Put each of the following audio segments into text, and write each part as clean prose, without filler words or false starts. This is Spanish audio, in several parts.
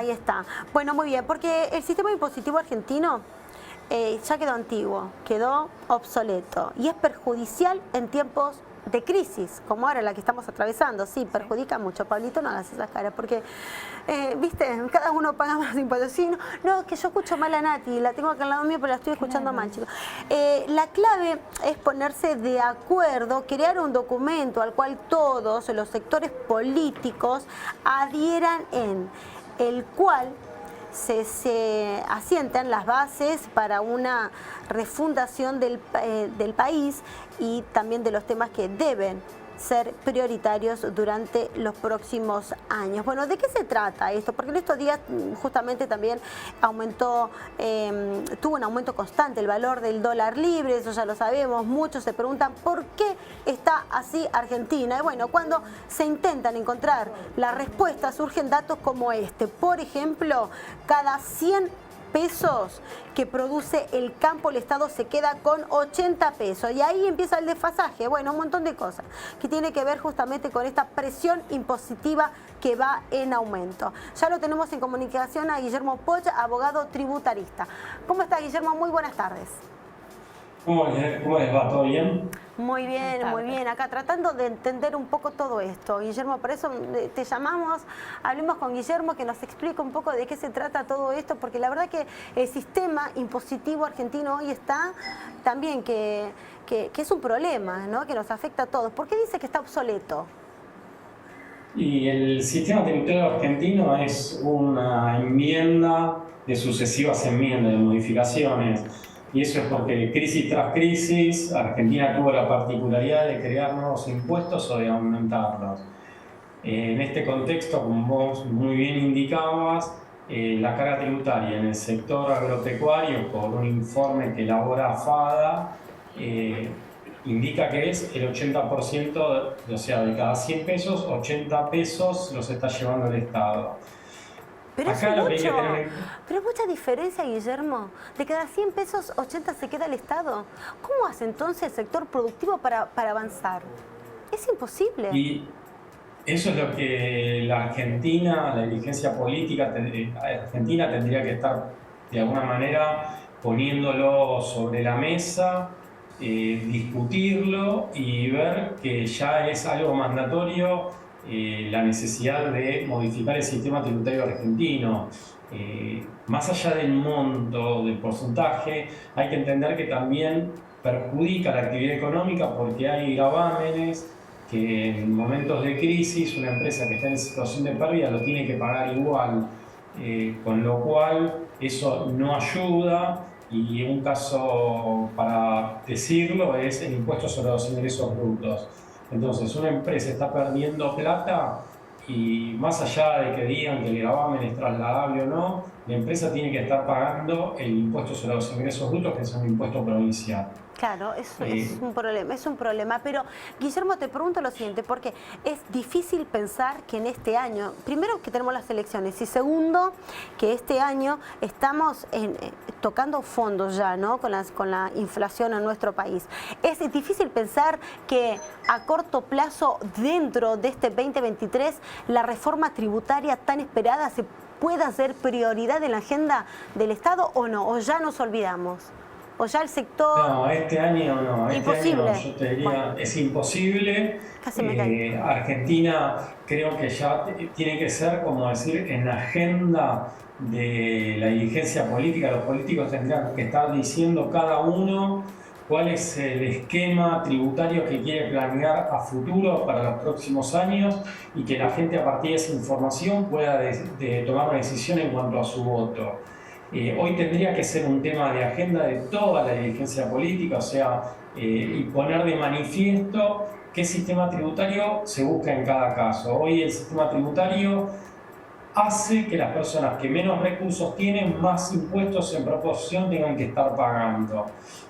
Ahí está. Bueno, muy bien, porque el sistema impositivo argentino ya quedó antiguo, quedó obsoleto y es perjudicial en tiempos de crisis, como ahora la que estamos atravesando. Sí, perjudica mucho. Pablito, no hagas esas caras, porque, viste, cada uno paga más impuestos. Sí, no, que yo escucho mal a Nati, la tengo acá al lado mío, pero la estoy escuchando mal, chicos. La clave es ponerse de acuerdo, crear un documento al cual todos los sectores políticos adhieran en el cual se asientan las bases para una refundación del país y también de los temas que deben ser prioritarios durante los próximos años. Bueno, ¿de qué se trata esto? Porque en estos días justamente también aumentó, tuvo un aumento constante el valor del dólar libre, eso ya lo sabemos. Muchos se preguntan por qué está así Argentina. Y bueno, cuando se intentan encontrar la respuesta surgen datos como este. Por ejemplo, cada 100 pesos que produce el campo, el Estado se queda con 80 pesos. Y ahí empieza el desfasaje. Bueno, un montón de cosas que tiene que ver justamente con esta presión impositiva que va en aumento. Ya lo tenemos en comunicación a Guillermo Poch, abogado tributarista. ¿Cómo está, Guillermo? Muy buenas tardes. ¿Cómo les va? ¿Todo bien? Muy bien, muy bien. Acá tratando de entender un poco todo esto. Guillermo, por eso te llamamos, hablemos con Guillermo que nos explique un poco de qué se trata todo esto, porque la verdad que el sistema impositivo argentino hoy está también que es un problema, ¿no? Que nos afecta a todos. ¿Por qué dice que está obsoleto? Y el sistema tributario argentino es una enmienda de sucesivas enmiendas, de modificaciones. Y eso es porque crisis tras crisis, Argentina tuvo la particularidad de crear nuevos impuestos o de aumentarlos. En este contexto, como vos muy bien indicabas, la carga tributaria en el sector agropecuario, por un informe que elabora FADA, indica que es el 80%, o sea, de cada 100 pesos, 80 pesos los está llevando el Estado. Pero es mucho, pero es mucha diferencia, Guillermo. De cada 100 pesos, 80 se queda el Estado. ¿Cómo hace entonces el sector productivo para avanzar? Es imposible. Y eso es lo que la Argentina, la dirigencia política argentina tendría que estar de alguna manera poniéndolo sobre la mesa, discutirlo y ver que ya es algo mandatorio la necesidad de modificar el sistema tributario argentino. Más allá del monto, del porcentaje, hay que entender que también perjudica la actividad económica porque hay gravámenes que en momentos de crisis una empresa que está en situación de pérdida lo tiene que pagar igual, con lo cual eso no ayuda. Y un caso para decirlo es el impuesto sobre los ingresos brutos. Entonces, una empresa está perdiendo plata y más allá de que digan que el gravamen es trasladable o no, la empresa tiene que estar pagando el impuesto sobre los ingresos brutos, que es un impuesto provincial. Claro, eso es un problema. Pero, Guillermo, te pregunto lo siguiente, porque es difícil pensar que en este año, primero que tenemos las elecciones y segundo que este año estamos tocando fondos ya, ¿no? Con la inflación en nuestro país. Es difícil pensar que a corto plazo, dentro de este 2023, la reforma tributaria tan esperada se pueda hacer prioridad en la agenda del Estado o no, o ya nos olvidamos. ¿O ya el sector...? No, este año no. Imposible. Este año yo te diría, bueno, es imposible. Casi me caí. Argentina creo que ya tiene que ser, como decir, en la agenda de la dirigencia política. Los políticos tendrán que estar diciendo cada uno cuál es el esquema tributario que quiere planear a futuro para los próximos años y que la gente a partir de esa información pueda tomar una decisión en cuanto a su voto. Hoy tendría que ser un tema de agenda de toda la dirigencia política, o sea, y poner de manifiesto qué sistema tributario se busca en cada caso. Hoy el sistema tributario hace que las personas que menos recursos tienen, más impuestos en proporción tengan que estar pagando.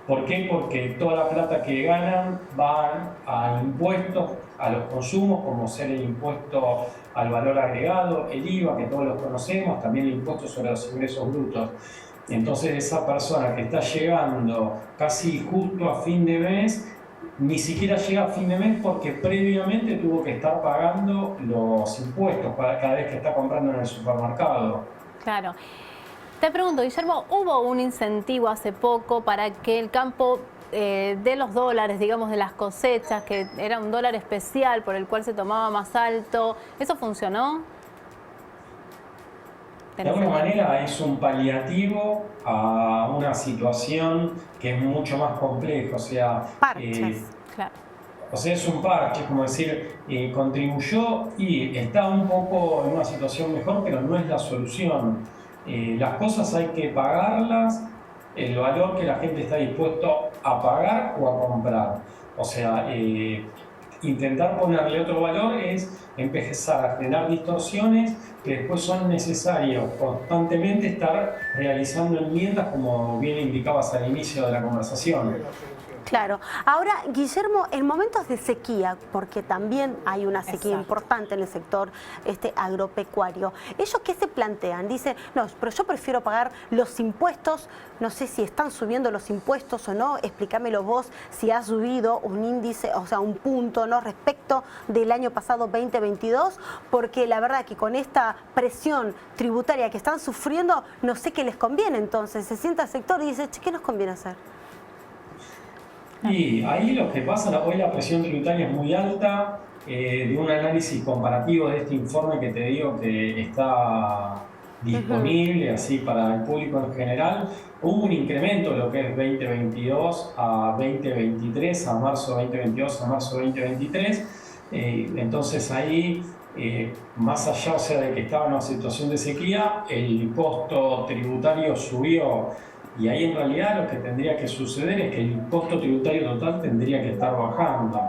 ¿Por qué? Porque toda la plata que ganan va a impuestos, a los consumos, como ser el impuesto al valor agregado, el IVA, que todos los conocemos, también el impuesto sobre los ingresos brutos. Entonces esa persona que está llegando casi justo a fin de mes, ni siquiera llega a fin de mes porque previamente tuvo que estar pagando los impuestos cada vez que está comprando en el supermercado. Claro. Te pregunto, Guillermo, ¿hubo un incentivo hace poco para que el campo de los dólares, digamos, de las cosechas, que era un dólar especial por el cual se tomaba más alto, eso funcionó? De alguna manera es un paliativo a una situación que es mucho más compleja, o sea, claro. O sea, es un parche, es como decir, contribuyó y está un poco en una situación mejor, pero no es la solución. Las cosas hay que pagarlas, el valor que la gente está dispuesto a pagar o a comprar. O sea, intentar ponerle otro valor es empezar a generar distorsiones que después son necesarios constantemente estar realizando enmiendas, como bien indicabas al inicio de la conversación. Claro. Ahora, Guillermo, en momentos de sequía, porque también hay una sequía importante en el sector agropecuario, ¿ellos qué se plantean? Dicen, no, pero yo prefiero pagar los impuestos, no sé si están subiendo los impuestos o no, explícamelo vos, si ha subido un índice, o sea, un punto, ¿no?, respecto del año pasado 2022, porque la verdad que con esta presión tributaria que están sufriendo, no sé qué les conviene. Entonces se sienta el sector y dice, che, ¿qué nos conviene hacer? Y ahí lo que pasa, hoy la presión tributaria es muy alta. De un análisis comparativo de este informe que te digo que está disponible así para el público en general, hubo un incremento de lo que es 2022 a 2023, a marzo 2022 a marzo 2023. Entonces ahí, más allá, o sea, de que estaba en una situación de sequía, el costo tributario subió. Y ahí en realidad lo que tendría que suceder es que el costo tributario total tendría que estar bajando.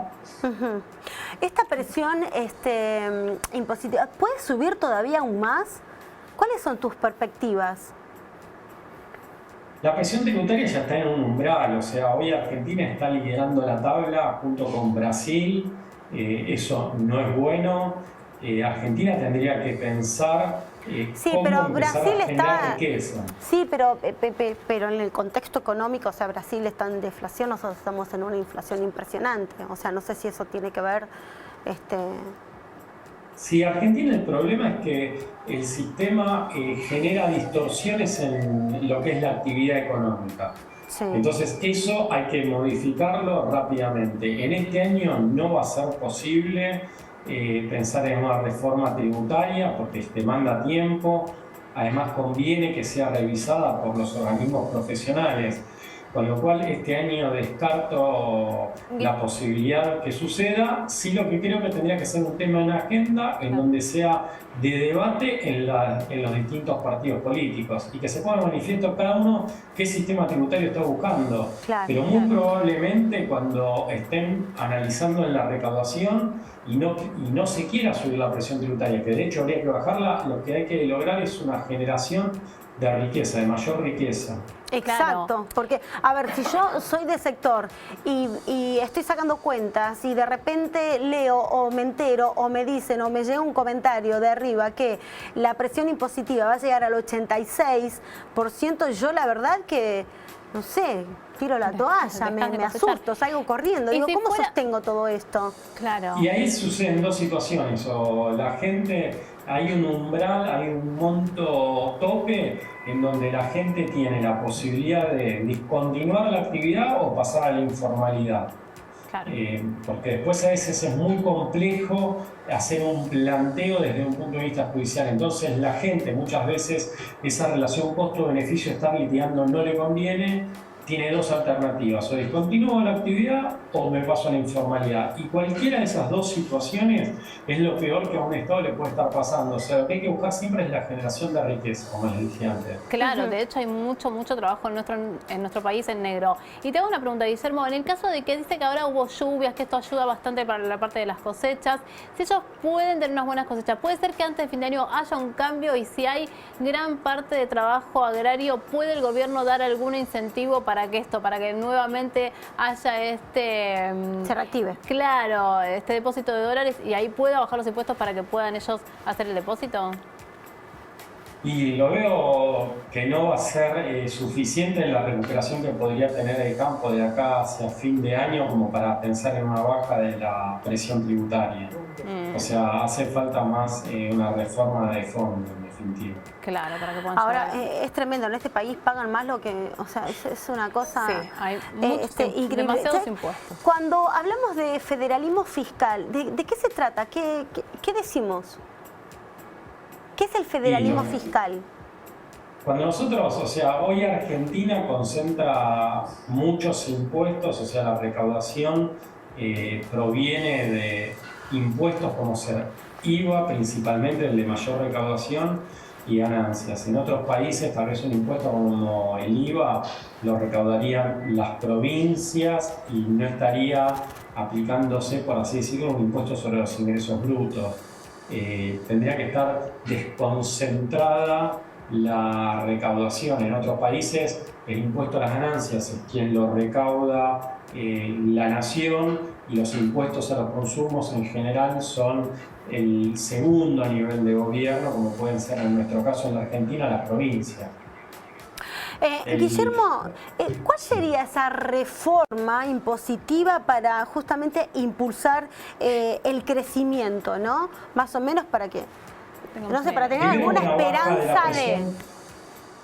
Esta presión impositiva, ¿puede subir todavía aún más? ¿Cuáles son tus perspectivas? La presión tributaria ya está en un umbral, o sea, hoy Argentina está liderando la tabla junto con Brasil, eso no es bueno. Argentina tendría que pensar sí, cómo pero empezar Brasil a generar riqueza. Sí, pero en el contexto económico, o sea, Brasil está en deflación, nosotros estamos en una inflación impresionante, o sea, no sé si eso tiene que ver. Sí, Argentina el problema es que el sistema genera distorsiones en lo que es la actividad económica. Sí. Entonces eso hay que modificarlo rápidamente. En este año no va a ser posible pensar en una reforma tributaria porque demanda tiempo. Además conviene que sea revisada por los organismos profesionales. Con lo cual este año descarto la posibilidad que suceda. Sí, lo que creo que tendría que ser un tema en agenda en donde sea de debate en los distintos partidos políticos y que se ponga manifiesto cada uno qué sistema tributario está buscando. Pero muy probablemente cuando estén analizando en la recaudación y no se quiera subir la presión tributaria, que de hecho habría que bajarla, lo que hay que lograr es una generación de riqueza, de mayor riqueza. Exacto, claro. Porque, a ver, si yo soy de sector y estoy sacando cuentas y de repente leo o me entero o me dicen o me llega un comentario de arriba que la presión impositiva va a llegar al 86%, yo la verdad que, no sé, tiro la toalla, me asusto, salgo corriendo. Digo, ¿cómo sostengo todo esto? Claro. Y ahí suceden dos situaciones, o la gente, hay un umbral, hay un monto tope en donde la gente tiene la posibilidad de discontinuar la actividad o pasar a la informalidad. Claro. Porque después a veces es muy complejo hacer un planteo desde un punto de vista judicial. Entonces la gente muchas veces esa relación costo-beneficio estar litigando no le conviene. Tiene dos alternativas, o discontinúo la actividad o me paso a la informalidad. Y cualquiera de esas dos situaciones es lo peor que a un Estado le puede estar pasando. O sea, lo que hay que buscar siempre es la generación de riqueza, como les dije antes. Claro, de hecho hay mucho trabajo en nuestro país en negro. Y te hago una pregunta, Guillermo, en el caso de que dice que ahora hubo lluvias, que esto ayuda bastante para la parte de las cosechas, si ellos pueden tener unas buenas cosechas, ¿puede ser que antes de fin de año haya un cambio? Y si hay gran parte de trabajo agrario, ¿puede el gobierno dar algún incentivo para que nuevamente haya se reactive? Claro, este depósito de dólares y ahí pueda bajar los impuestos para que puedan ellos hacer el depósito? Y lo veo que no va a ser suficiente en la recuperación que podría tener el campo de acá hacia fin de año como para pensar en una baja de la presión tributaria. O sea, hace falta más una reforma de fondo. definitiva. Claro, para que puedan Ahora, llegar. es tremendo, en este país pagan más lo que, o sea, es una cosa Sí, hay muchos, increíble. demasiados ¿Sí? impuestos. Cuando hablamos de federalismo fiscal, ¿de qué se trata? ¿Qué decimos? ¿Qué es el federalismo fiscal? Cuando nosotros, o sea, hoy Argentina concentra muchos impuestos, o sea, la recaudación proviene de impuestos como ser IVA, principalmente el de mayor recaudación, y ganancias. En otros países, tal vez un impuesto como el IVA lo recaudarían las provincias y no estaría aplicándose, por así decirlo, un impuesto sobre los ingresos brutos. Tendría que estar desconcentrada la recaudación. En otros países el impuesto a las ganancias es quien lo recauda la nación, y los impuestos a los consumos en general son el segundo nivel de gobierno, como pueden ser en nuestro caso en la Argentina las provincias. Guillermo, ¿cuál sería esa reforma impositiva para justamente impulsar el crecimiento, ¿no? Más o menos para qué. No sé, para tener alguna esperanza de...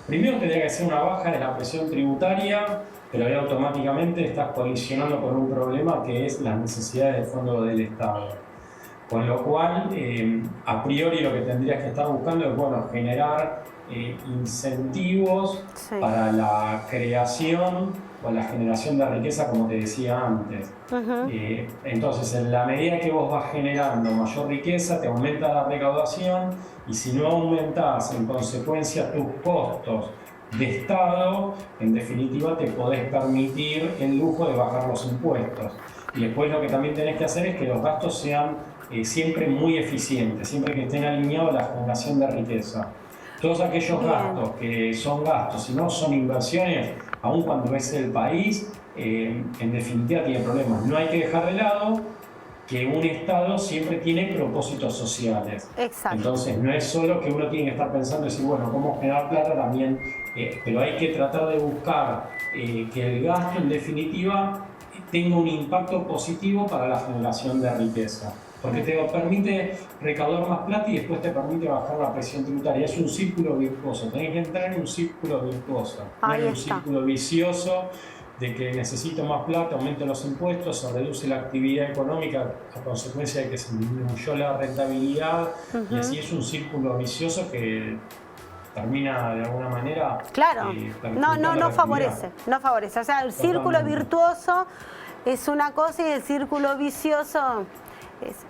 Primero tendría que ser una baja de la presión tributaria, pero ahí automáticamente estás colisionando con un problema que es las necesidades del fondo del Estado. Con lo cual, a priori lo que tendrías que estar buscando es, bueno, generar incentivos para la creación o la generación de riqueza, como te decía antes. Entonces, en la medida que vos vas generando mayor riqueza, te aumenta la recaudación, y si no aumentás en consecuencia tus costos de Estado, en definitiva te podés permitir el lujo de bajar los impuestos. Y después lo que también tenés que hacer es que los gastos sean siempre muy eficientes, siempre que estén alineados a la generación de riqueza. Todos aquellos gastos que son gastos y no son inversiones, aun cuando es el país, en definitiva tiene problemas. No hay que dejar de lado que un Estado siempre tiene propósitos sociales. Exacto. Entonces no es solo que uno tiene que estar pensando y decir, bueno, cómo generar plata también, pero hay que tratar de buscar que el gasto en definitiva tenga un impacto positivo para la generación de riqueza. Porque te permite recaudar más plata y después te permite bajar la presión tributaria. Es un círculo virtuoso, tenés que entrar en un círculo virtuoso, no en un círculo vicioso de que necesito más plata, aumento los impuestos, se reduce la actividad económica a consecuencia de que se disminuyó la rentabilidad, y así es un círculo vicioso que termina de alguna manera... Claro, no favorece, no favorece. O sea, el círculo virtuoso es una cosa y el círculo vicioso...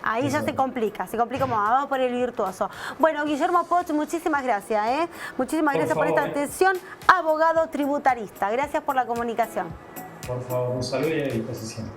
ahí ya se complica como vamos por el virtuoso. Bueno, Guillermo Poch, muchísimas gracias. Muchísimas gracias por esta atención. Abogado tributarista, gracias por la comunicación. Por favor, un saludo y a disposición.